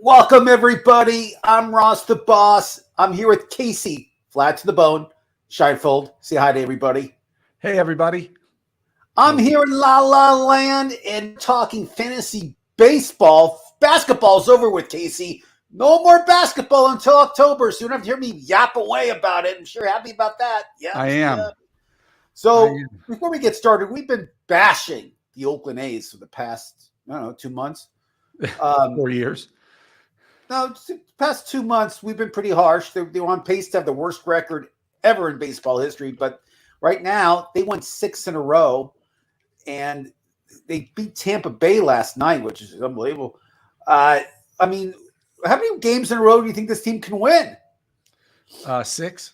Welcome, everybody. I'm Ross the Boss. I'm here with Casey, flat to the bone, Shinefold. Say hi to everybody. Hey, everybody. I'm here in La La Land and talking fantasy baseball. Basketball's over with, Casey. No more basketball until October, so you don't have to hear me yap away about it. I'm sure happy about that. Yep. I am. I So am. before we get started, we've been bashing the Oakland A's for the past, 2 months. Um, 4 years. No, just the past 2 months we've been pretty harsh. They're on pace to have the worst record ever in baseball history. But right now they won six in a row, and they beat Tampa Bay last night, which is unbelievable. Uh, I mean, how many games in a row do you think this team can win? 6.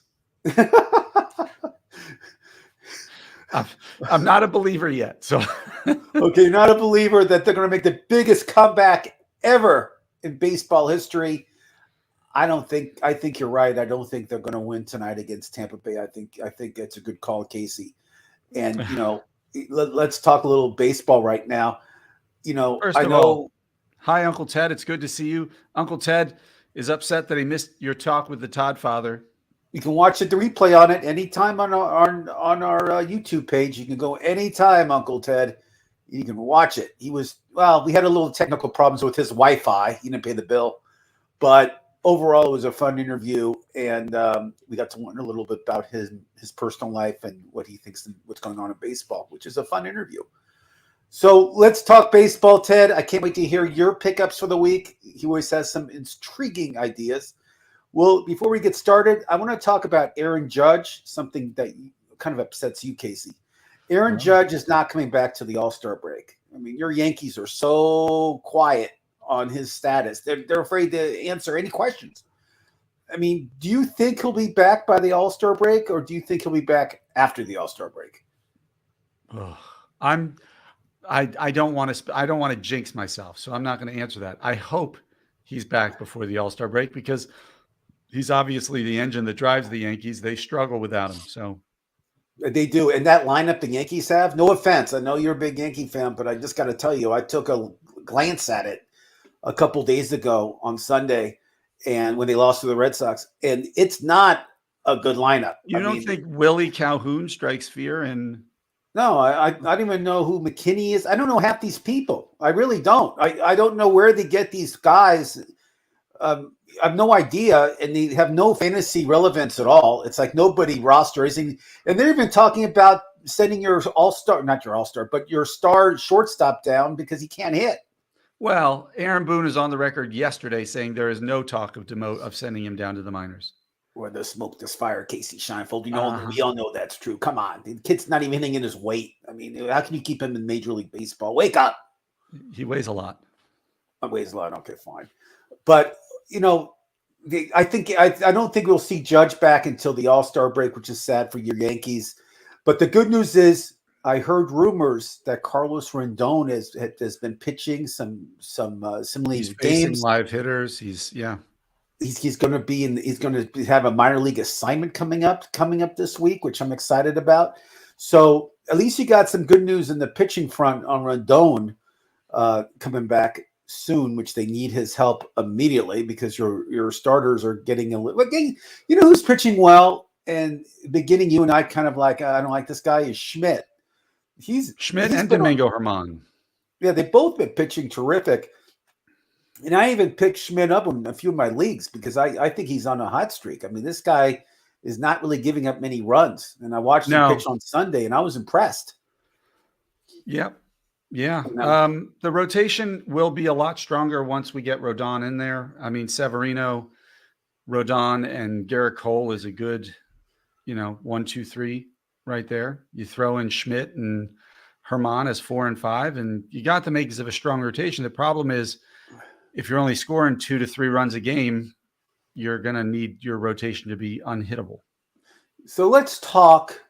I'm not a believer yet. So Okay, you're not a believer that they're going to make the biggest comeback ever in baseball history. I think you're right. I don't think they're going to win tonight against Tampa Bay. I think it's a good call, Casey. And let's talk a little baseball right now. first I of all, know hi, Uncle Ted. It's good to see you. Uncle Ted is upset that he missed your talk with the Todd father. you can watch the replay on it anytime on our YouTube page. You can go anytime, Uncle Ted. You can watch it. We had a little technical problems with his Wi-Fi. He didn't pay the bill, but overall, it was a fun interview, and we got to learn a little bit about his personal life and what he thinks and what's going on in baseball, which is a fun interview. So let's talk baseball, Ted. I can't wait to hear your pickups for the week. He always has some intriguing ideas. Well, before we get started, I want to talk about Aaron Judge, something that kind of upsets you, Casey. Aaron Well, Judge is not coming back to the All-Star break. I mean, your Yankees are so quiet on his status. They're afraid to answer any questions. I mean, do you think he'll be back by the All-Star break, or do you think he'll be back after the All-Star break? ugh. I'm. I don't want to. I don't want to jinx myself, so I'm not going to answer that. I hope he's back before the All-Star break because he's obviously the engine that drives the Yankees. They struggle without him. So They do. And that lineup the Yankees have, no offense. I know you're a big Yankee fan, but I just got to tell you, I took a glance at it a couple days ago on Sunday, and when they lost to the Red Sox, and it's not a good lineup. you don't think Willie Calhoun strikes fear? And No, I don't even know who McKinney is. I don't know half these people. I really don't. I don't know where they get these guys. I have no idea, and they have no fantasy relevance at all. It's like nobody roster is, and they're even talking about sending your all-star, not your all-star, but your star shortstop down because he can't hit. well, Aaron Boone is on the record yesterday saying there is no talk of sending him down to the minors. Or the smoke, this fire, Casey Scheinfeld. Uh-huh. We all know that's true. Come on, the kid's not even hitting in his weight. I mean, how can you keep him in Major League Baseball? Wake up! He weighs a lot. Weighs a lot. Okay, fine. But I don't think we'll see Judge back until the All-Star break, which is sad for your Yankees. But the good news is, I heard rumors that Carlos Rendon has been pitching some He's league facing games. live hitters. He's He's going to have a minor league assignment coming up this week, which I'm excited about. So at least you got some good news in the pitching front on Rendon coming back soon, which they need his help immediately because your starters are getting a little. You know who's pitching well and beginning you and I kind of like I don't like this guy is Schmidt. Schmidt He's and been Domingo Herman. yeah, they've both been pitching terrific. And I even picked Schmidt up in a few of my leagues because I think he's on a hot streak. I mean, this guy is not really giving up many runs. And I watched him pitch No. on Sunday, and I was impressed. Yep. Yeah. No. The rotation will be a lot stronger once we get Rodon in there. I mean, Severino, Rodon, and Garrett Cole is a good, 1, 2, 3 right there. You throw in Schmidt and Herman as 4 and 5, and you got the makings of a strong rotation. The problem is, if you're only scoring 2 to 3 runs a game, you're going to need your rotation to be unhittable. So let's talk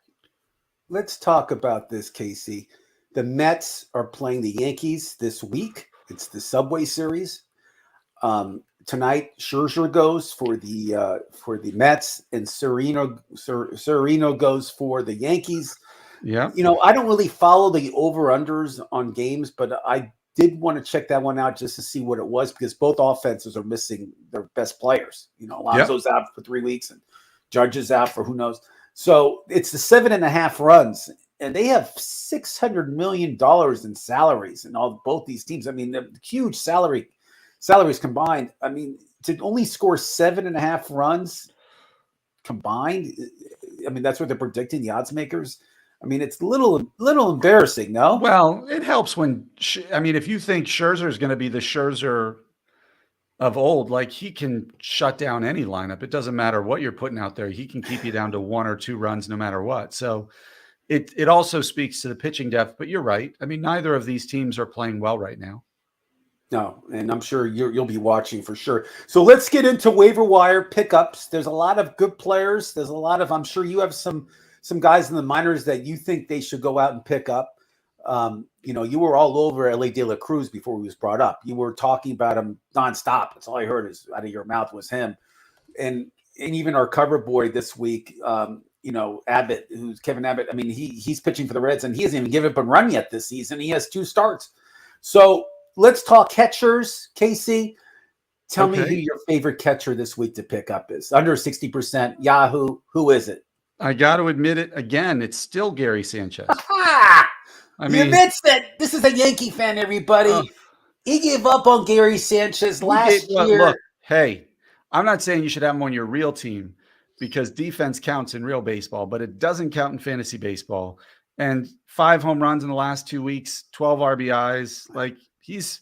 about this, Casey. The Mets are playing the Yankees this week. It's the Subway Series. Tonight, Scherzer goes for the Mets, and Sereno goes for the Yankees. Yeah. I don't really follow the over-unders on games, but I did want to check that one out just to see what it was, because both offenses are missing their best players. Alonso's out for 3 weeks and Judge is out for who knows. So it's the 7.5 runs, and they have $600 million in salaries in both these teams. I mean, the huge salaries combined. I mean, to only score 7.5 runs combined, I mean, that's what they're predicting, the odds makers. I mean, it's a little embarrassing, no? Well, it helps when, if you think Scherzer is going to be the Scherzer of old, like he can shut down any lineup. It doesn't matter what you're putting out there. He can keep you down to 1 or 2 runs no matter what. So it also speaks to the pitching depth, but you're right. I mean, neither of these teams are playing well right now. No, and I'm sure you'll be watching for sure. So let's get into waiver wire pickups. There's a lot of good players. There's a lot of, I'm sure you have some guys in the minors that you think they should go out and pick up. You were all over Ellie De La Cruz before he was brought up. You were talking about him nonstop. That's all I heard is out of your mouth was him. And even our cover boy this week, Abbott, who's Kevin Abbott. I mean, he's pitching for the Reds, and he hasn't even given up a run yet this season. He has 2 starts. So let's talk catchers. Casey, tell me who your favorite catcher this week to pick up is. Under 60%. Yahoo. Who is it? I got to admit it again. It's still Gary Sanchez. He admits that this is a Yankee fan, everybody. He gave up on Gary Sanchez last year. Look, hey, I'm not saying you should have him on your real team because defense counts in real baseball, but it doesn't count in fantasy baseball. And 5 home runs in the last 2 weeks, 12 RBIs. Like, he's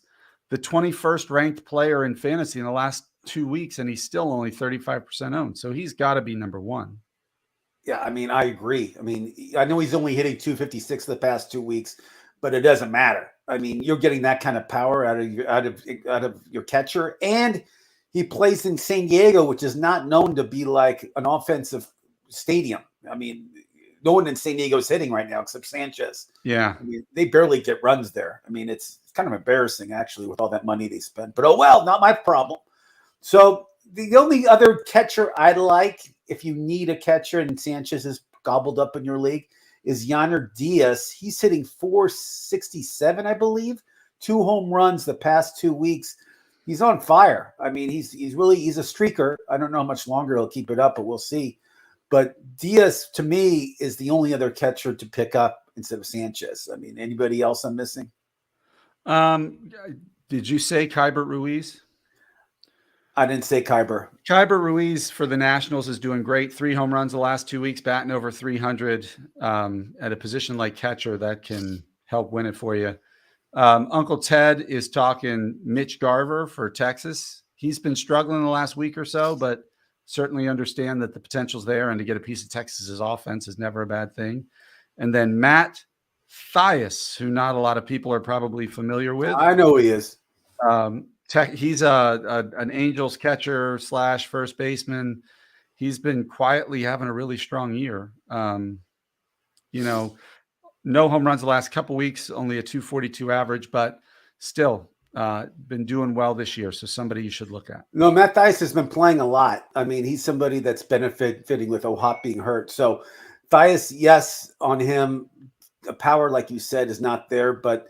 the 21st ranked player in fantasy in the last 2 weeks, and he's still only 35% owned. So he's got to be number 1. Yeah, I mean, I agree. I mean, I know he's only hitting 256 the past 2 weeks, but it doesn't matter. I mean, you're getting that kind of power out of your catcher, and he plays in San Diego, which is not known to be like an offensive stadium. I mean, no one in San Diego is hitting right now except Sanchez. Yeah, I mean, they barely get runs there. I mean, it's kind of embarrassing actually with all that money they spend. But oh well, not my problem. So the only other catcher I like, if you need a catcher and Sanchez is gobbled up in your league, is Yainer Diaz. He's hitting 467, I believe. 2 home runs the past 2 weeks. He's on fire. I mean, he's a streaker. I don't know how much longer he'll keep it up, but we'll see. But Diaz, to me, is the only other catcher to pick up instead of Sanchez. I mean, anybody else I'm missing? Did you say Keibert Ruiz? I didn't say Keibert. Keibert Ruiz for the Nationals is doing great. 3 home runs the last 2 weeks, batting over 300 at a position like catcher that can help win it for you. Uncle Ted is talking Mitch Garver for Texas. He's been struggling the last week or so, but certainly understand that the potential's there, and to get a piece of Texas's offense is never a bad thing. And then Matt Thias, who not a lot of people are probably familiar with. I know he is. He's an Angels catcher / first baseman. He's been quietly having a really strong year. No home runs the last couple weeks, only a 242 average, but still been doing well this year. So somebody you should look at. No, Matt Thias has been playing a lot. I mean, he's somebody that's benefiting with O'Hop being hurt. So Thias, yes, on him, the power, like you said, is not there, but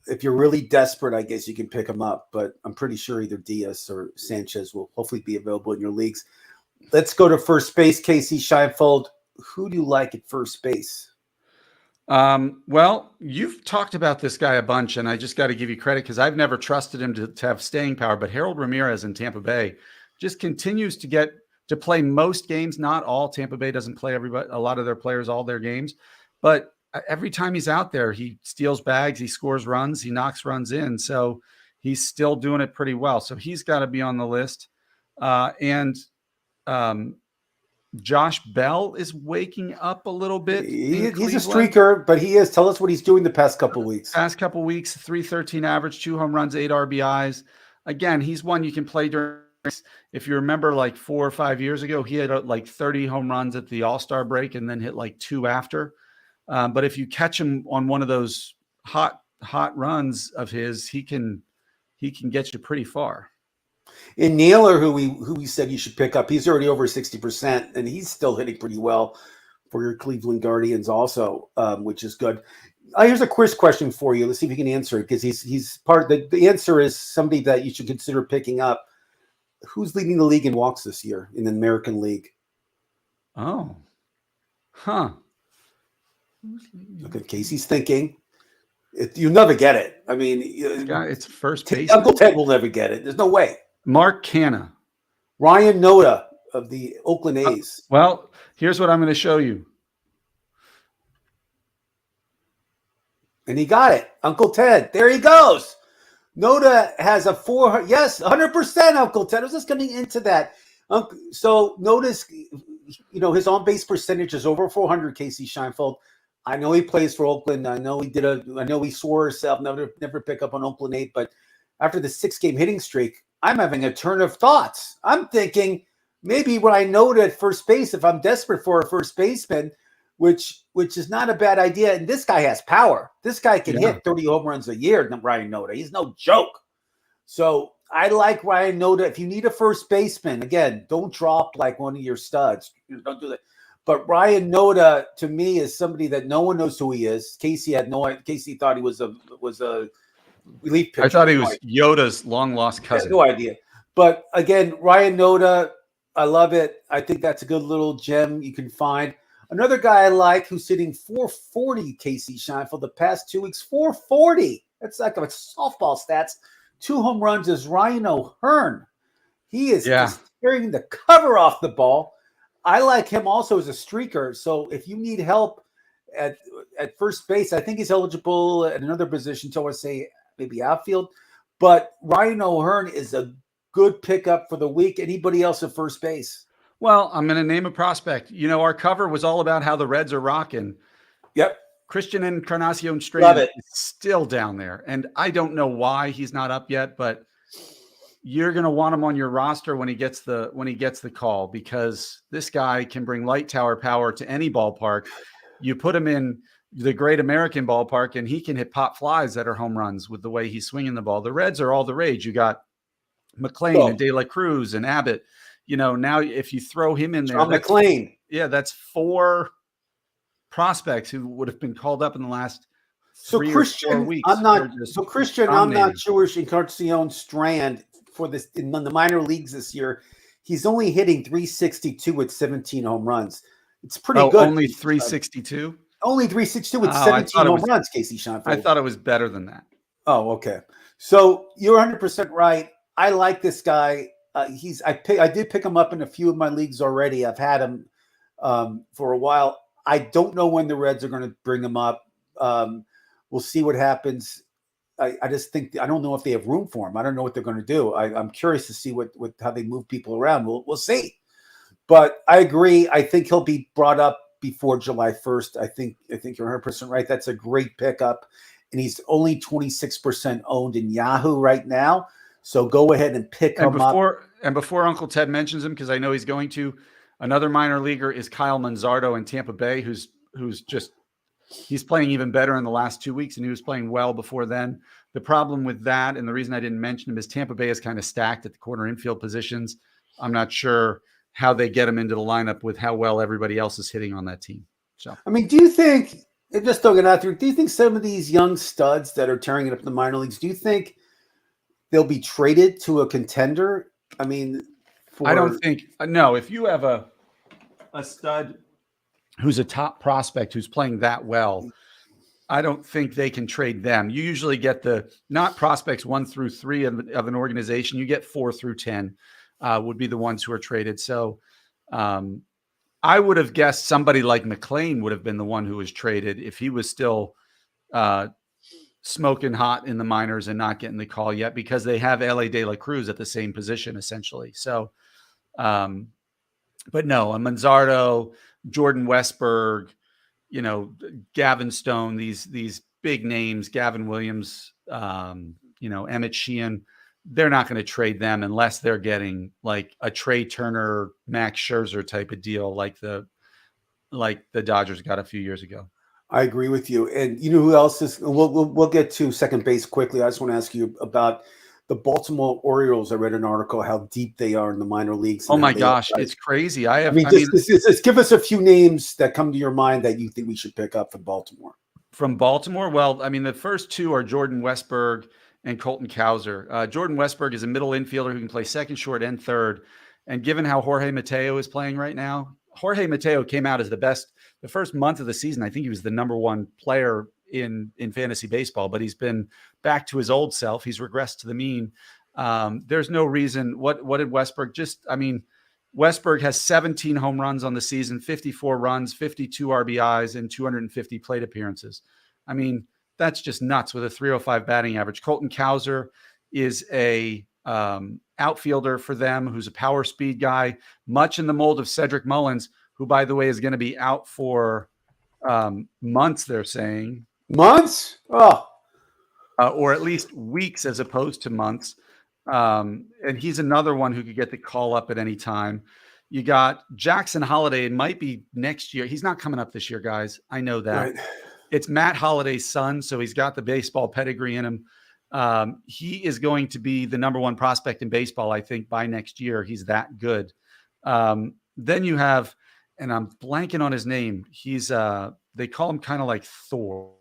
if you're really desperate, I guess you can pick him up, but I'm pretty sure either Diaz or Sanchez will hopefully be available in your leagues. Let's go to first base. Casey Scheinfeld, who do you like at first base? Well, you've talked about this guy a bunch, and I just got to give you credit because I've never trusted him to have staying power, but Harold Ramirez in Tampa Bay just continues to get to play most games, not all. Tampa Bay doesn't play a lot of their players all their games, but every time he's out there, he steals bags, he scores runs, he knocks runs in. So he's still doing it pretty well. So he's got to be on the list. And Josh Bell is waking up a little bit. He's a streaker, but he is. Tell us what he's doing the past couple of weeks. Past couple of weeks, 313 average, 2 home runs, 8 RBIs. Again, he's one you can play during. If you remember, like 4 or 5 years ago, he had like 30 home runs at the All-Star break and then hit like 2 after. But if you catch him on one of those hot runs of his, he can get you pretty far. In Naylor, who we said you should pick up, he's already over 60%, and he's still hitting pretty well for your Cleveland Guardians also, which is good. Here's a quiz question for you. Let's see if you can answer it, because he's part of the answer is somebody that you should consider picking up. Who's leading the league in walks this year in the American League? Oh, huh. Look at Casey's thinking. You'll never get it. I mean, It's first base. Uncle Ted will never get it. There's no way. Mark Canha. Ryan Noda of the Oakland A's. Well, here's what I'm going to show you. And he got it. Uncle Ted. There he goes. Noda has a 400. Yes, 100%, Uncle Ted. I was just getting into that. So Noda's, his on-base percentage is over 400, Casey Scheinfeld. I know he plays for Oakland. I know he swore himself never pick up on Oakland 8, but after the 6-game hitting streak, I'm having a turn of thoughts. I'm thinking maybe when I know at first base, if I'm desperate for a first baseman, which is not a bad idea. And this guy has power. This guy can hit 30 home runs a year, Ryan Noda. He's no joke. So I like Ryan Noda. If you need a first baseman, again, don't drop like one of your studs. Don't do that. But Ryan Noda, to me, is somebody that no one knows who he is. Casey thought he was a relief pitcher. I thought he was Yoda's long-lost cousin. No idea. But again, Ryan Noda, I love it. I think that's a good little gem you can find. Another guy I like who's hitting 440, Casey Scheinfeld, the past 2 weeks, 440. That's like a softball stats. 2 home runs is Ryan O'Hearn. He is just tearing the cover off the ball. I like him also as a streaker. So if you need help at first base, I think he's eligible at another position. So I say maybe outfield. But Ryan O'Hearn is a good pickup for the week. Anybody else at first base? Well, I'm going to name a prospect. Our cover was all about how the Reds are rocking. Yep. Christian Encarnacion Strand is still down there. And I don't know why he's not up yet, but you're going to want him on your roster when he gets the call, because this guy can bring light tower power to any ballpark. You put him in the Great American Ballpark and he can hit pop flies that are home runs with the way he's swinging the ball. The Reds are all the rage. You got McLean and De La Cruz and Abbott. Now if you throw him in there, McLean. Yeah, that's 4 prospects who would have been called up in the last 3 or 4 weeks. I'm not sure Encarnacion Strand for this in the minor leagues this year. He's only hitting 362 with 17 home runs. It's pretty good. Only 362? Only 362 with 17 home runs, Casey Scheinfeld. I thought it was better than that. Oh, okay. So you're 100% right. I like this guy. I did pick him up in a few of my leagues already. I've had him for a while. I don't know when the Reds are going to bring him up. We'll see what happens. I just think I don't know if they have room for him. I don't know what they're going to do. I'm curious to see how they move people around. We'll see. But I agree. I think he'll be brought up before July 1st. I think you're 100% right. That's a great pickup, and he's only 26% owned in Yahoo right now. So go ahead and pick him up. And before Uncle Ted mentions him, because I know he's going to, another minor leaguer is Kyle Manzardo in Tampa Bay, he's playing even better in the last 2 weeks, and he was playing well before then. The problem with that, and the reason I didn't mention him, is Tampa Bay is kind of stacked at the corner infield positions. I'm not sure how they get him into the lineup with how well everybody else is hitting on that team. So, I mean, do you think, just throwing it out there, do you think some of these young studs that are tearing it up in the minor leagues, do you think they'll be traded to a contender? I mean, I don't think, no, if you have a stud who's a top prospect who's playing that well, I don't think they can trade them. You usually get not prospects 1 through 3 of an organization. You get 4 through 10 would be the ones who are traded. So I would have guessed somebody like McLean would have been the one who was traded if he was still smoking hot in the minors and not getting the call yet, because they have LA De La Cruz at the same position essentially. So, but no, a Manzardo, Jordan Westberg, Gavin Stone, these big names, Gavin Williams, Emmett Sheehan, they're not going to trade them unless they're getting like a Trey Turner, Max Scherzer type of deal, like the Dodgers got a few years ago. I agree with you. And you know who else is? We'll get to second base quickly. I just want to ask you about the Baltimore Orioles. I read an article how deep they are in the minor leagues. Oh my gosh, it's crazy. Just give us a few names that come to your mind that you think we should pick up for Baltimore. From Baltimore? Well, I mean, the first two are Jordan Westberg and Colton Cowser. Jordan Westberg is a middle infielder who can play second, short, and third. And given how Jorge Mateo is playing right now, Jorge Mateo came out as the first month of the season. I think he was the number one player in fantasy baseball, but he's been back to his old self. He's regressed to the mean. There's no reason. What did Westberg Westberg has 17 home runs on the season, 54 runs, 52 RBIs, and 250 plate appearances. I mean, that's just nuts with a 305 batting average. Colton Cowser is a outfielder for them who's a power speed guy, much in the mold of Cedric Mullins, who, by the way, is going to be out for months, they're saying. Months? Oh. Or at least weeks as opposed to months. And he's another one who could get the call up at any time. You got Jackson Holliday. It might be next year. He's not coming up this year, guys. I know that. Right. It's Matt Holliday's son, so he's got the baseball pedigree in him. He is going to be the number one prospect in baseball, I think, by next year. He's that good. Then you have, and I'm blanking on his name. He's they call him kind of like Thor,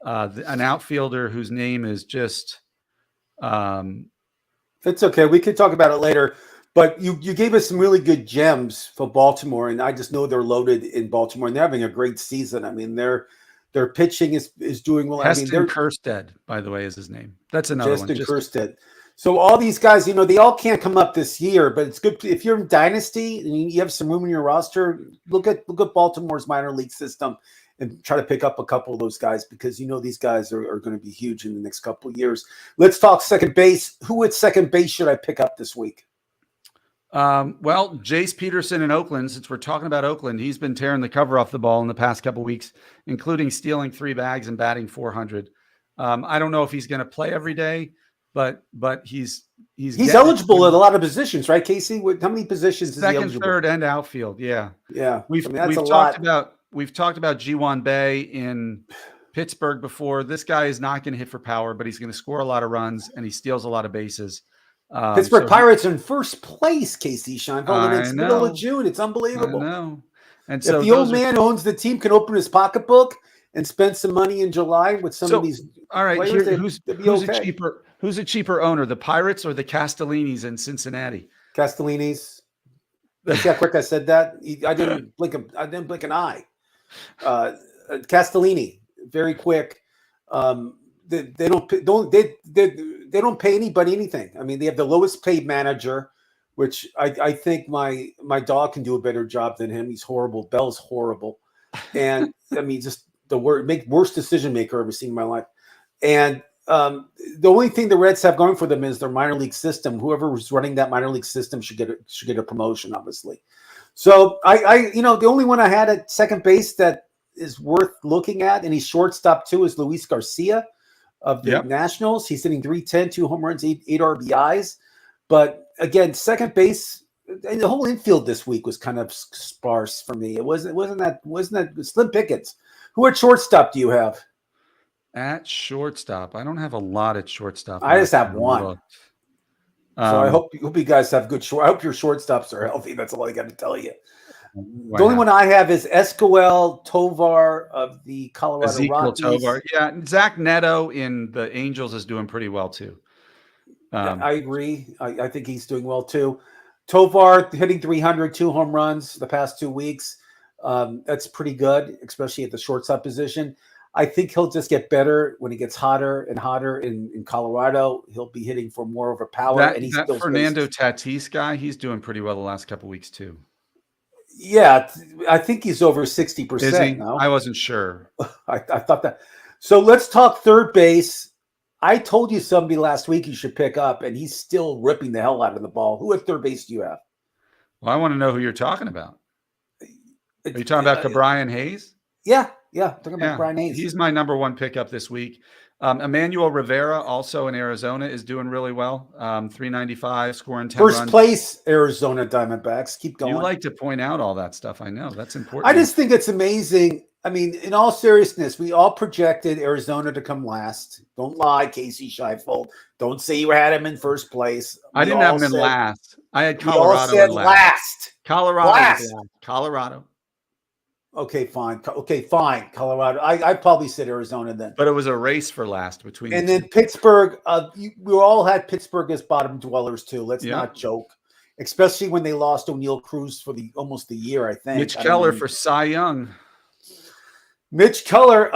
an outfielder whose name is just. It's okay. We can talk about it later. But you gave us some really good gems for Baltimore, and I just know they're loaded in Baltimore, and they're having a great season. I mean, their pitching is doing well. Heston I mean, Kjerstad, by the way, is his name. That's another one. Heston Kjerstad. So all these guys, they all can't come up this year, but it's good if you're in Dynasty and you have some room in your roster. Look at Baltimore's minor league system and try to pick up a couple of those guys because these guys are going to be huge in the next couple of years. Let's talk second base. Who at second base should I pick up this week? Well, Jace Peterson in Oakland, since we're talking about Oakland, he's been tearing the cover off the ball in the past couple of weeks, including stealing 3 bags and batting 400. I don't know if he's going to play every day, but he's eligible at a lot of positions, right, Casey? How many positions second, is he eligible? third, and outfield? Yeah. We've talked about G1 Bay in Pittsburgh before. This guy is not going to hit for power, but he's going to score a lot of runs and he steals a lot of bases. Pittsburgh Pirates in first place, Casey Scheinfeld, and it's middle of June. It's unbelievable. I know. And so if the old man owns the team, can open his pocketbook and spend some money in July with some of these. All right, players, who's a cheaper owner, the Pirates or the Castellinis in Cincinnati? Castellinis. See how quick I said that? I didn't blink an eye. Castellini, very quick. They don't pay anybody anything. I mean, they have the lowest paid manager, which I think my dog can do a better job than him. He's horrible. Bell's horrible, and I mean, just the worst decision maker I've ever seen in my life. And the only thing the Reds have going for them is their minor league system. Whoever was running that minor league system should get a promotion, obviously. So the only one I had at second base that is worth looking at, and he's shortstop too, is Luis Garcia of the Nationals. He's hitting .310, 2 home runs, 8 RBIs. But again, second base, and the whole infield this week was kind of sparse for me. It wasn't that Slim Pickens. Who at shortstop do you have? At shortstop, I don't have a lot at shortstop. I just have one. So I hope you guys have good short. I hope your shortstops are healthy. That's all I got to tell you. The only one I have is Escobar Tovar of the Colorado Rockies. Tovar. Yeah, Zach Neto in the Angels is doing pretty well too. I agree. I think he's doing well too. Tovar hitting 300, 2 home runs the past 2 weeks. That's pretty good, especially at the shortstop position. I think he'll just get better when it gets hotter and hotter in Colorado. He'll be hitting for more of a power. That Fernando Tatis guy, he's doing pretty well the last couple weeks too. Yeah, I think he's over 60% now. I wasn't sure. I thought that. So let's talk third base. I told you somebody last week you should pick up, and he's still ripping the hell out of the ball. Who at third base do you have? Well, I want to know who you're talking about. Are you talking about Brian Hayes? Yeah. Talking about Brian Hayes. He's my number one pickup this week. Emmanuel Rivera, also in Arizona, is doing really well. 395, scoring 10 runs. First place, Arizona Diamondbacks. Keep going. You like to point out all that stuff. I know. That's important. I just think it's amazing. I mean, in all seriousness, we all projected Arizona to come last. Don't lie, Casey Scheifeld. Don't say you had him in first place. I didn't have him in last. I had Colorado in last. Colorado. Okay, fine. Okay, fine. Colorado. I probably said Arizona then. But it was a race for last between the And two. then Pittsburgh. We all had Pittsburgh as bottom dwellers too. Let's Yeah. not joke, especially when they lost O'Neill Cruz for the almost a year. I think. Mitch I don't Keller even. for Cy Young. Mitch Keller,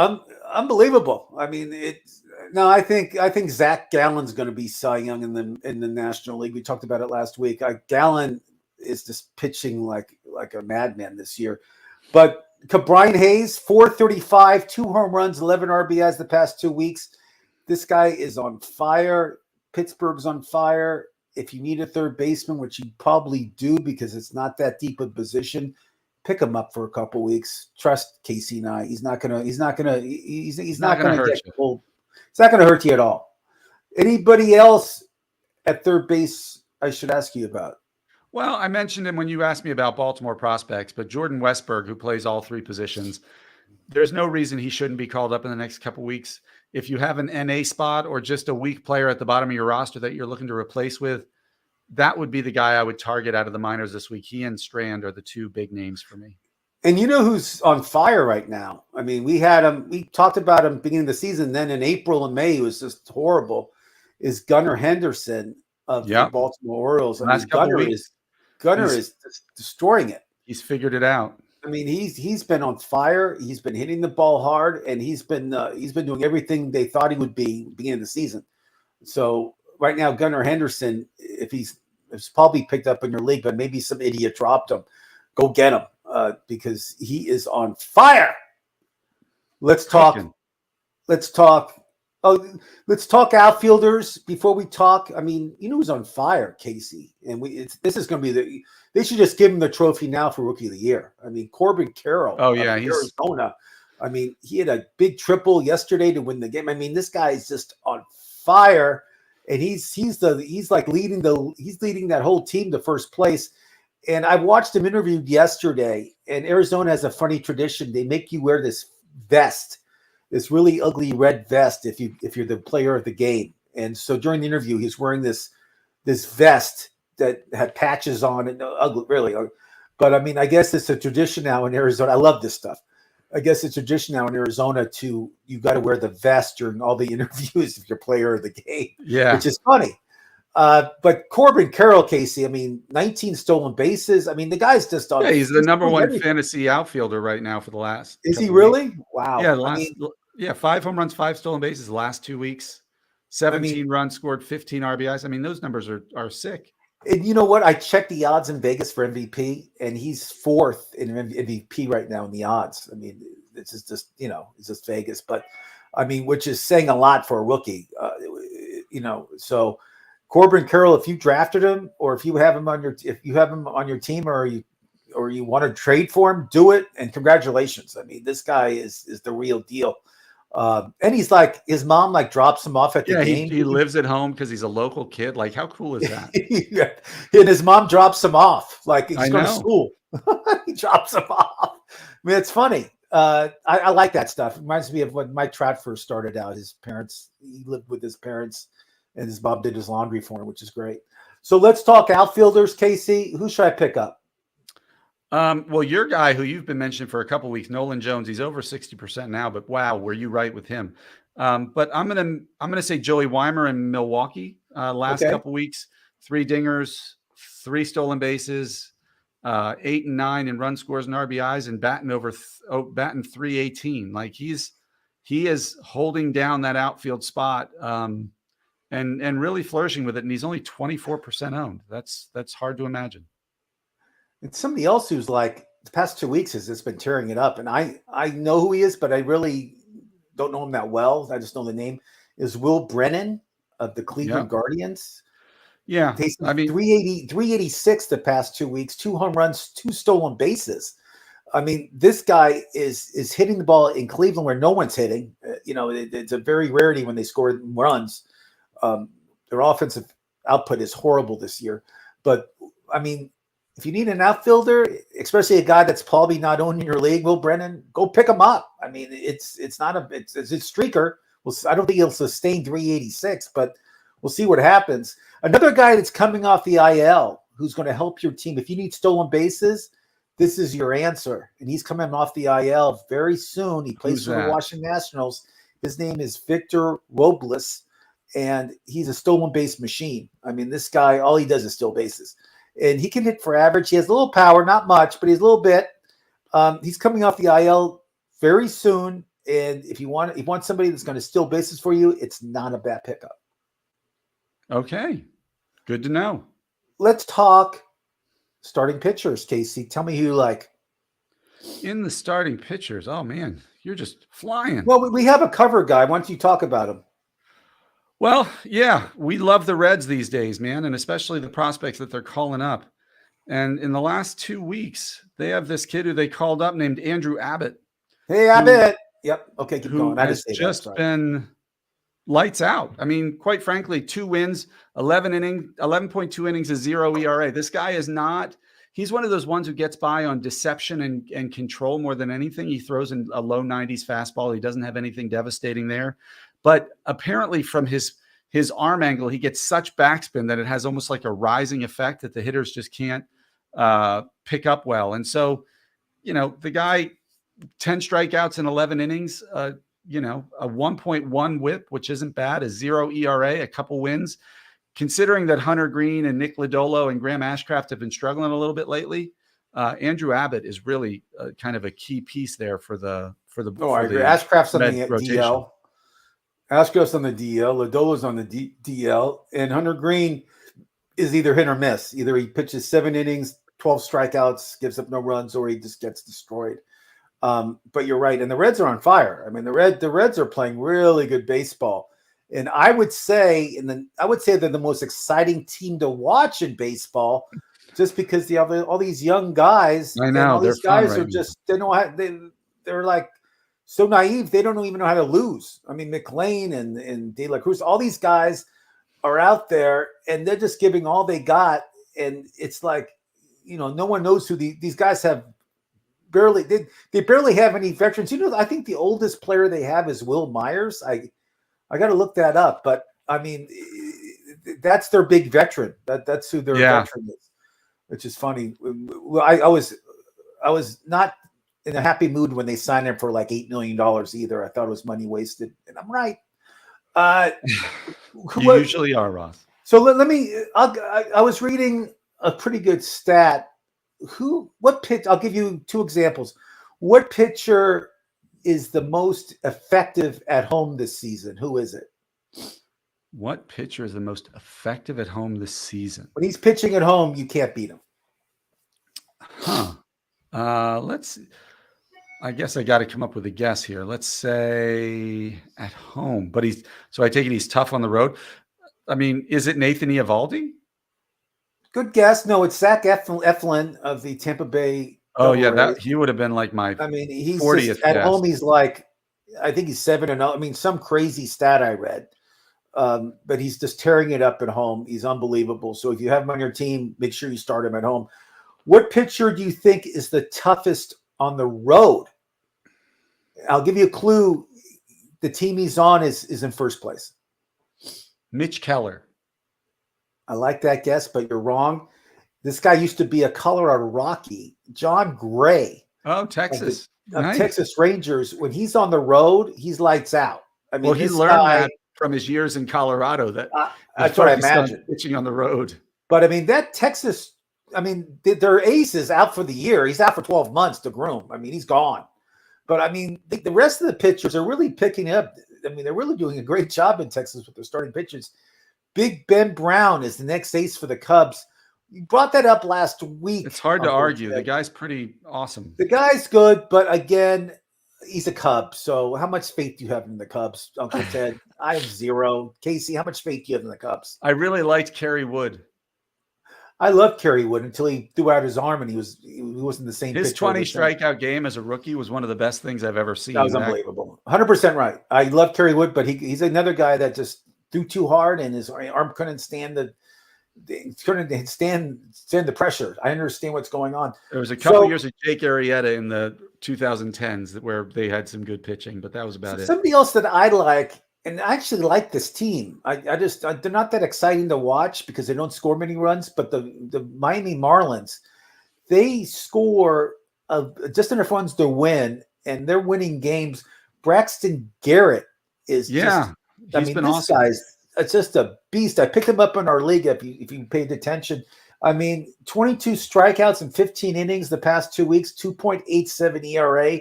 unbelievable. I mean, it's no. I think Zach Gallen's going to be Cy Young in the National League. We talked about it last week. Gallen is just pitching like a madman this year. But Brian Hayes, 435, 2 home runs, 11 RBIs the past 2 weeks. This guy is on fire. Pittsburgh's on fire. If you need a third baseman, which you probably do because it's not that deep a position, pick him up for a couple weeks. Trust Casey and I. He's not gonna Hurt get you. cold. It's not gonna hurt you at all. Anybody else at third base I should ask you about? Well, I mentioned him when you asked me about Baltimore prospects, but Jordan Westberg, who plays all three positions, there's no reason he shouldn't be called up in the next couple weeks. If you have an NA spot or just a weak player at the bottom of your roster that you're looking to replace with, that would be the guy I would target out of the minors this week. He and Strand are the two big names for me. And you know who's on fire right now? I mean, we talked about him beginning of the season. Then in April and May, he was just horrible. Is Gunnar Henderson of the Baltimore Orioles? I mean, Gunnar is destroying it. He's figured it out. I mean, he's been on fire. He's been hitting the ball hard, and he's been doing everything they thought he would be beginning of the season. So right now, Gunnar Henderson, if he's probably picked up in your league, but maybe some idiot dropped him, go get him because he is on fire. Let's talk. Oh, let's talk outfielders before we talk. I mean, you know who's on fire, Casey, and this is going to be they should just give him the trophy now for Rookie of the Year. I mean, Corbin Carroll. Oh yeah, he's Arizona. I mean, he had a big triple yesterday to win the game. I mean, this guy is just on fire, and he's leading that whole team to first place. And I watched him interviewed yesterday, and Arizona has a funny tradition. They make you wear this vest. This really ugly red vest if you're the player of the game. And so during the interview, he's wearing this vest that had patches on it. Ugly, really. But I mean, I guess it's a tradition now in Arizona. I love this stuff. I guess it's a tradition now in Arizona you got to wear the vest during all the interviews if you're player of the game. Yeah. Which is funny. But Corbin Carroll, Casey, I mean, 19 stolen bases. I mean, the guy's just on. Yeah, he's the number one fantasy outfielder right now for the last. Is he really? Weeks. Wow. Yeah, 5 home runs, 5 stolen bases the last 2 weeks. 17 runs scored, 15 RBIs. I mean, those numbers are sick. And you know what? I checked the odds in Vegas for MVP, and he's 4th in MVP right now in the odds. I mean, it's just it's just Vegas, but I mean, which is saying a lot for a rookie. So Corbin Carroll, if you drafted him, or if you have him on your team, or you want to trade for him, do it, and congratulations. I mean, this guy is the real deal. And he's like, his mom drops him off at the game. He lives at home because he's a local kid. Like, how cool is that? Yeah. And his mom drops him off like he's going to school. He drops him off. I mean, it's funny. I like that stuff. It reminds me of when Mike Trout first started out. He lived with his parents, and his mom did his laundry for him, which is great. So let's talk outfielders, Casey. Who should I pick up? Well, your guy who you've been mentioning for a couple of weeks, Nolan Jones, he's over 60% now, but wow, were you right with him? But I'm gonna say Joey Weimer in Milwaukee. Last couple of weeks, 3 dingers, 3 stolen bases, 8 and 9 in run scores and RBIs, and batting 318. Like he is holding down that outfield spot, and really flourishing with it. And he's only 24% owned. That's hard to imagine. It's somebody else who's like the past 2 weeks has just been tearing it up. And I know who he is, but I really don't know him that well. I just know the name is Will Brennan of the Cleveland Guardians. Yeah. I mean, 386 the past 2 weeks, 2 home runs, 2 stolen bases. I mean, this guy is hitting the ball in Cleveland where no one's hitting. It's a very rarity when they score runs. Their offensive output is horrible this year. But I mean, if you need an outfielder, especially a guy that's probably not owning your league, Will Brennan, go pick him up. I mean, it's a streaker. Well, I don't think he'll sustain 386, but we'll see what happens. Another guy that's coming off the IL who's going to help your team. If you need stolen bases, this is your answer. And he's coming off the IL very soon. He plays Who's for the that? Washington Nationals. His name is Victor Robles, and he's a stolen base machine. I mean, this guy, all he does is steal bases. And he can hit for average. He has a little power, not much, but he's a little bit. He's coming off the IL very soon. And if you want somebody that's going to steal bases for you, it's not a bad pickup. Okay. Good to know. Let's talk starting pitchers, Casey. Tell me who you like. In the starting pitchers, oh man, you're just flying. Well, we have a cover guy. Why don't you talk about him? Well, yeah, we love the Reds these days, man, and especially the prospects that they're calling up. And in the last 2 weeks, they have this kid who they called up named Andrew Abbott. Hey, Abbott. Yep. Okay, keep going. I just just been lights out. I mean, quite frankly, 2 wins, 11.2 innings, a 0 ERA. This guy is not. He's one of those ones who gets by on deception and control more than anything. He throws in a low 90s fastball. He doesn't have anything devastating there. But apparently from his arm angle, he gets such backspin that it has almost like a rising effect that the hitters just can't pick up well. And so, the guy, 10 strikeouts in 11 innings, a 1.1 whip, which isn't bad, a 0 ERA, a couple wins. Considering that Hunter Green and Nick Lodolo and Graham Ashcraft have been struggling a little bit lately, Andrew Abbott is really kind of a key piece there for the. Oh, I agree. Ashcraft's on the DL. Ashcraft's on the DL. Lodolo's on the DL, and Hunter Green is either hit or miss. Either he pitches 7 innings, 12 strikeouts, gives up no runs, or he just gets destroyed. But you're right, and the Reds are on fire. I mean, the Reds are playing really good baseball. And I would say they're the most exciting team to watch in baseball, just because they have all these young guys. I know, all these guys are just they're like so naive. They don't even know how to lose. I mean, McLean and De La Cruz, all these guys are out there, and they're just giving all they got. And it's like, no one knows who these guys have. They barely have any veterans. I think the oldest player they have is Will Myers. I got to look that up, but I mean, that's their big veteran. That's who their veteran is, which is funny. I was not in a happy mood when they signed him for like $8 million either. I thought it was money wasted, and I'm right. You usually are, Ross. So let me. I was reading a pretty good stat. What pitch? I'll give you 2 examples. What pitcher is the most effective at home this season? Who is it? What pitcher is the most effective at home this season? When he's pitching at home, you can't beat him. Huh. I guess I got to come up with a guess here. Let's say at home, but so I take it he's tough on the road. I mean, is it Nathan Eovaldi? Good guess. No, it's Zach Eflin of the Tampa Bay. Oh yeah, he would have been like my. I mean, he's 40th at home. He's like, I think he's 7-0. I mean, some crazy stat I read, but he's just tearing it up at home. He's unbelievable. So if you have him on your team, make sure you start him at home. What pitcher do you think is the toughest on the road? I'll give you a clue. The team he's on is in first place. Mitch Keller. I like that guess, but you're wrong. This guy used to be a Colorado Rocky, John Gray. Oh, Texas. Of Texas Rangers. When he's on the road, he's lights out. I mean, he learned that from his years in Colorado. That's what I imagine. Pitching on the road. But I mean, that Texas, their ace is out for the year. He's out for 12 months to groom. I mean, he's gone. But I mean, the rest of the pitchers are really picking up. I mean, they're really doing a great job in Texas with their starting pitchers. Big Ben Brown is the next ace for the Cubs. You brought that up last week. It's hard to argue. The guy's pretty awesome. The guy's good, but again, he's a Cub. So how much faith do you have in the Cubs, Uncle Ted? I have 0. Casey, how much faith do you have in the Cubs? I really liked Kerry Wood. I loved Kerry Wood until he threw out his arm and he wasn't the same. His 20 strikeout game as a rookie was one of the best things I've ever seen. That was unbelievable. 100% right. I love Kerry Wood, but he's another guy that just threw too hard and his arm couldn't stand the pressure. I understand what's going on. There was a couple years of Jake Arrieta in the 2010s where they had some good pitching, but that was about it. Somebody else that I like, and I actually like this team. They're not that exciting to watch because they don't score many runs, but the Miami Marlins, they score just enough runs to win, and they're winning games. Braxton Garrett is Yeah, I he's mean, been this awesome. guy's just a beast. I picked him up in our league if you paid attention. I mean, 22 strikeouts in 15 innings the past 2 weeks, 2.87 ERA.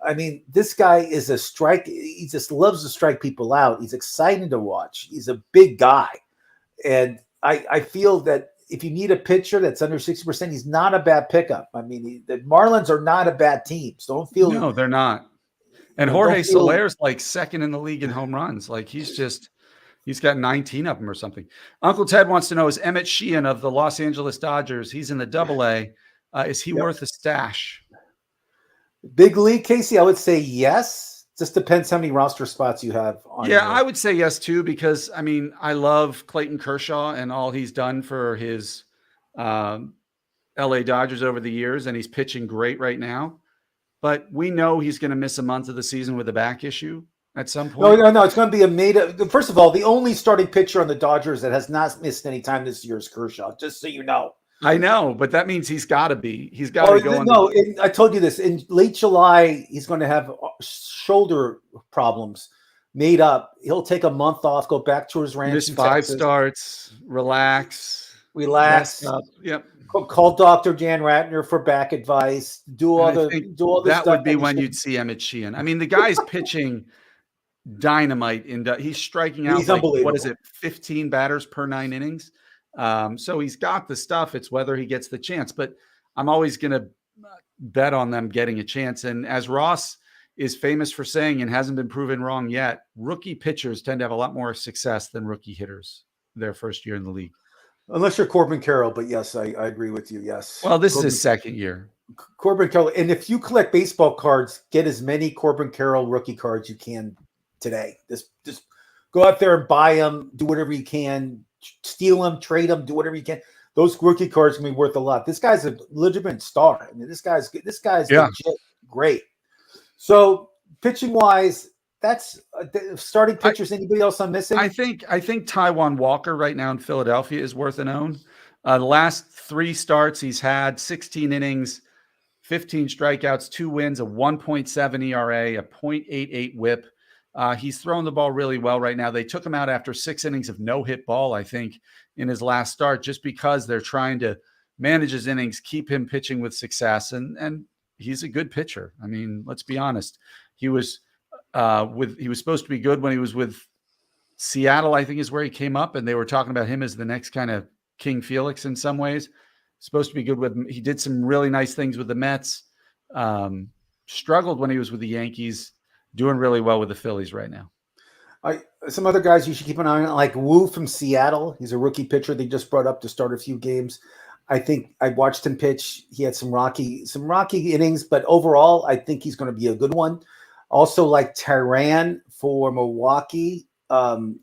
I mean, this guy is a strike. He just loves to strike people out. He's exciting to watch. He's a big guy. And I feel that if you need a pitcher that's under 60%, he's not a bad pickup. I mean, the Marlins are not a bad team. So don't feel No, they're not. And don't Jorge feel Soler's like second in the league in home runs. Like he's got 19 of them or something. Uncle Ted wants to know, is Emmett Sheehan of the Los Angeles Dodgers, he's in the AA, is he worth a stash? big league, Casey. I would say yes. Just depends how many roster spots you have on. Yeah, I would say yes too, because I mean, I love Clayton Kershaw and all he's done for his LA Dodgers over the years, and he's pitching great right now. But we know he's going to miss a month of the season with a back issue at some point. No. It's going to be a made. First of all, the only starting pitcher on the Dodgers that has not missed any time this year is Kershaw. Just so you know. I know, but that means he's got to be. He's got to be going. No, I told you this. In late July, he's going to have shoulder problems made up. He'll take a month off, go back to his ranch. Miss 5 starts, relax. Yep. Call Dr. Dan Ratner for back advice. Do all the that stuff would be when you'd see Emmett Sheehan. I mean, the guy's pitching dynamite. He's striking out. He's unbelievable. What is it? 15 batters per 9 innings. So he's got the stuff. It's whether he gets the chance. But I'm always going to bet on them getting a chance. And as Ross is famous for saying, and hasn't been proven wrong yet, rookie pitchers tend to have a lot more success than rookie hitters their first year in the league. Unless you're Corbin Carroll, but yes, I agree with you. Yes. Well, this is his second year. Corbin Carroll, and if you collect baseball cards, get as many Corbin Carroll rookie cards you can today. Just go out there and buy them. Do whatever you can. Steal them, trade them, do whatever you can. Those rookie cards can be worth a lot. This guy's a legitimate star. I mean, this guy's legit great. So pitching wise, that's starting pitchers. Anybody else I'm missing? I think Taijuan Walker right now in Philadelphia is worth an own. The last 3 starts he's had 16 innings, 15 strikeouts, 2 wins, a 1.7 ERA, a 0.88 WHIP. He's throwing the ball really well right now. They took him out after 6 innings of no hit ball, I think, in his last start, just because they're trying to manage his innings, keep him pitching with success, and he's a good pitcher. I mean, let's be honest. He was supposed to be good when he was with Seattle, I think is where he came up, and they were talking about him as the next kind of King Felix in some ways. Supposed to be good he did some really nice things with the Mets. Struggled when he was with the Yankees, doing really well with the Phillies right now. Some other guys you should keep an eye on, like Wu from Seattle. He's a rookie pitcher they just brought up to start a few games. I think I watched him pitch. He had some rocky innings, but overall, I think he's going to be a good one. Also, like Tyran for Milwaukee,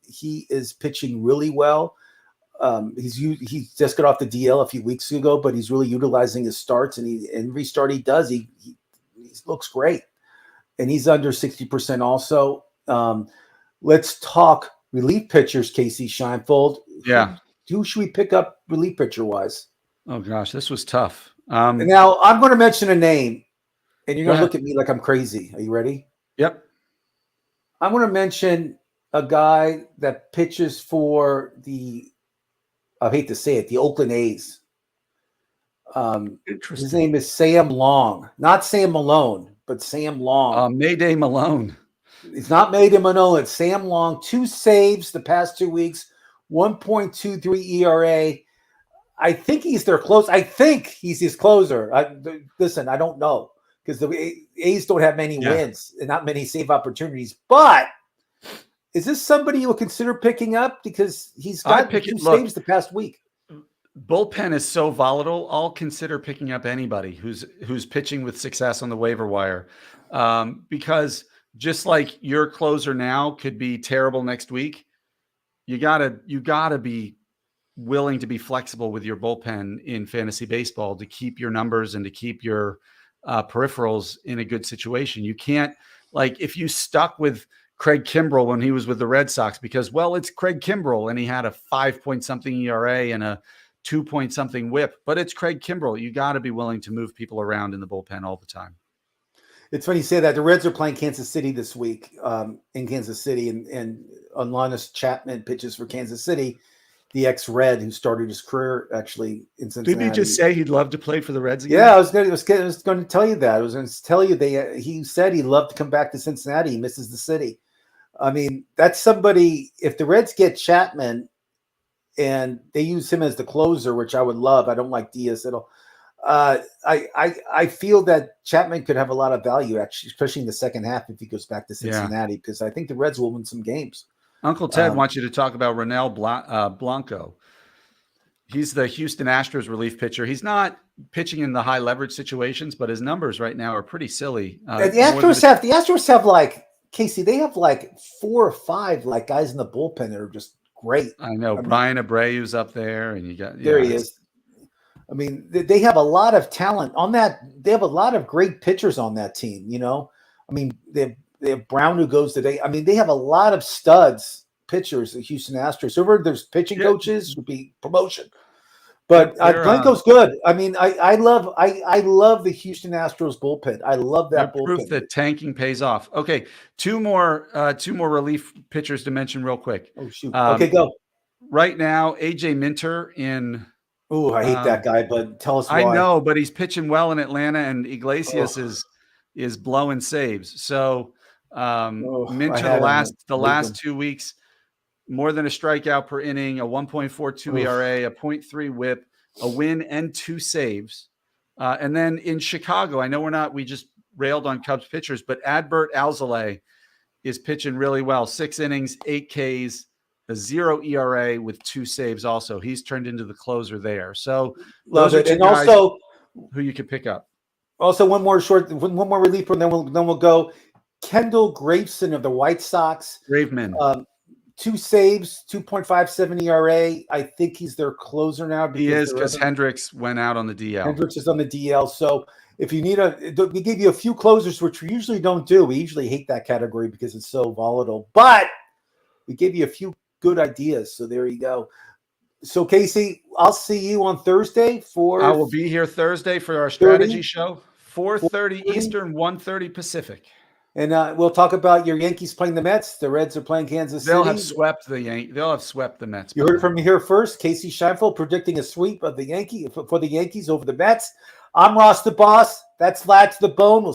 he is pitching really well. He just got off the DL a few weeks ago, but he's really utilizing his starts, and every start he does, he looks great, and he's under 60% also. Let's talk relief pitchers, Casey Scheinfeld. Yeah, who should we pick up relief pitcher wise? Oh gosh, this was tough. Now I'm going to mention a name, and you're going to look at me like I'm crazy. Are you ready? Yep. I'm going to mention a guy that pitches for I hate to say it, the Oakland A's. Interesting. His name is Sam Long, not Sam Malone, but Sam Long. Mayday Malone. It's not Mayday Malone. It's Sam Long. 2 saves the past 2 weeks, 1.23 ERA. I think he's their closer. I think he's his closer. Listen, I don't know because the A's don't have many wins and not many save opportunities. But is this somebody you will consider picking up because he's got 2 saves the past week? Bullpen is so volatile. I'll consider picking up anybody who's pitching with success on the waiver wire, because just like your closer now could be terrible next week, you gotta be willing to be flexible with your bullpen in fantasy baseball to keep your numbers and to keep your peripherals in a good situation. You can't, like, if you stuck with Craig Kimbrell when he was with the Red Sox because, well, it's Craig Kimbrell and he had a 5 point something ERA and a 2-point something whip, but it's Craig Kimbrell. You got to be willing to move people around in the bullpen all the time. It's funny you say that. The Reds are playing Kansas City this week in Kansas City, and Linus Chapman pitches for Kansas City, the ex-Red who started his career actually in Cincinnati. Didn't he just say he'd love to play for the Reds again? Yeah, I was going to tell you that. I was going to tell you he said he'd love to come back to Cincinnati. He misses the city. I mean, that's somebody. If the Reds get Chapman and they use him as the closer, which I would love. I don't like Diaz at all. I feel that Chapman could have a lot of value, actually, especially in the second half if he goes back to Cincinnati, because I think the Reds will win some games. Uncle Ted wants you to talk about Ronel Blanco. He's the Houston Astros relief pitcher. He's not pitching in the high leverage situations, but his numbers right now are pretty silly. The Astros have like Casey. They have like 4 or 5 like guys in the bullpen that are just great. I know Brian Abreu's up there, and you got there he is. I mean, they have a lot of talent on that. They have a lot of great pitchers on that team. You know, I mean, they have Brown who goes today. I mean, they have a lot of studs pitchers at Houston Astros. So there's pitching coaches would be promotion. But Blanco's good. I mean, I love the Houston Astros bullpen. I love that bullpen. Proof that tanking pays off. Okay, two more relief pitchers to mention real quick. Oh shoot. Okay, go. Right now, AJ Minter in. Oh, I hate that guy, but tell us why. I know, but he's pitching well in Atlanta, and Iglesias is blowing saves. So Minter the last 2 weeks, more than a strikeout per inning, a 1.42 ERA, a 0.3 WHIP, a win, and 2 saves. And then in Chicago, I know we just railed on Cubs pitchers, but Adbert Alzolay is pitching really well. 6 innings, 8 Ks, a 0 ERA with 2 saves. Also, he's turned into the closer there. So those are 2 guys who you could pick up. Also, one more relief, and then we'll go. Kendall Graveson of the White Sox. Graveman. 2 saves, 2.57 ERA. I think he's their closer now. He is, because Hendricks went out on the DL. Hendricks is on the DL. So if you need we gave you a few closers, which we usually don't do. We usually hate that category because it's so volatile. But we gave you a few good ideas. So there you go. So Casey, I'll see you on Thursday I will be here Thursday for our strategy show. 4:30 Eastern, 1:30 Pacific. And we'll talk about your Yankees playing the Mets. The Reds are playing Kansas City. They'll have swept the Mets. You heard it from me here first. Casey Scheinfeld predicting a sweep of the Yankees over the Mets. I'm Ross the Boss. That's Lads the Bone.